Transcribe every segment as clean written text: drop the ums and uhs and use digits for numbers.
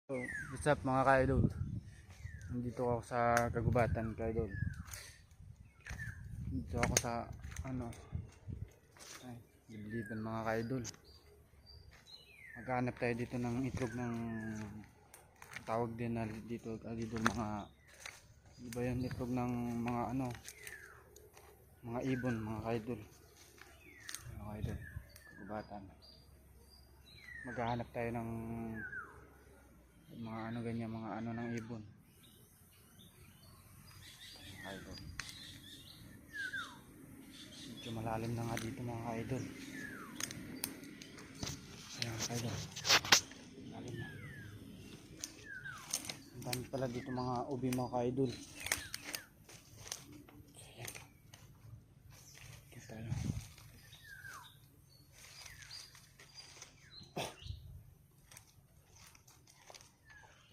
So, what's up mga ka-idol? Nandito ako sa kagubatan, ka-idol. Dito ako sa libliban mga ka-idol. Maghanap tayo dito ng itlog ng tawag din na dito ka-idol, mga iba yan, itlog ng mga mga ibon mga ka-idol. Mga ka-idol, kagubatan. Maghanap tayo ng mga ganyan, mga ng ibon. Idol, medyo malalim na nga dito mga idol. Ayan idol, malalim na. Ang dami pala dito mga ubi mga idol. Ayan, dito tayo.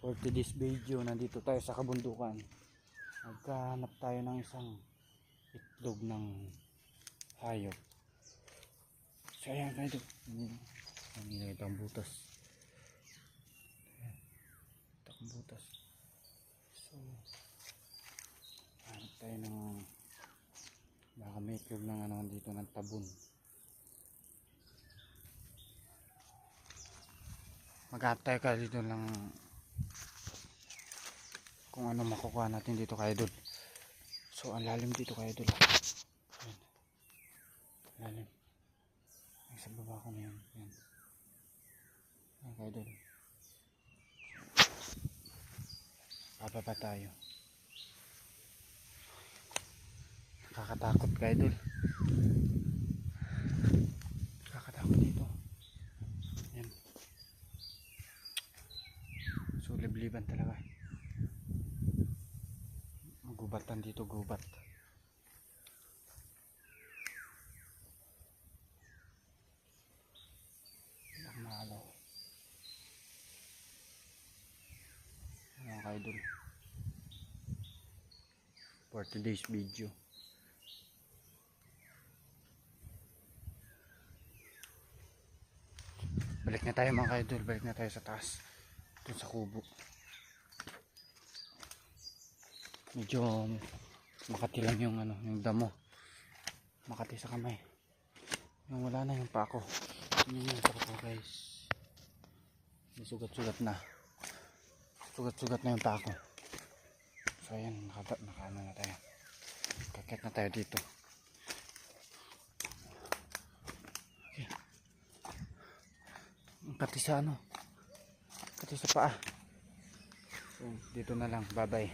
For today's video, nandito tayo sa kabundukan. Magkahanap tayo ng isang itlog ng hayop. So ayan kayo, nilagay ito ang butas. Ito ang butas. So hanap tayo ng baka may itlog ng dito ng tabon. Maghanap tayo ka dito ng kung ano makukuha natin dito kayo idol. So ang lalim dito kayo idol. Ayan, lalim. Ay, sa baba ko na yun. Ayan. Ayan kayo idol. Bababa tayo. Nakakatakot kayo idol. Nakakatakot dito. Ayan. So libliban talaga. Gubatan dito, gubat. Ang mahalo. Ayan ka idol. For today's video. Balik na tayo mga idol, balik na tayo sa taas. Dun sa kubo. Medyo makati lang yung yung damo. Makati sa kamay. Yung wala na yung pako. Yun yung pako guys. May sugat-sugat na. Sugat-sugat na yung pako. So ayan, nakaano na tayo. Kakit na tayo dito. Okay. Ang kati sa kati sa paa. So dito na lang, bye bye.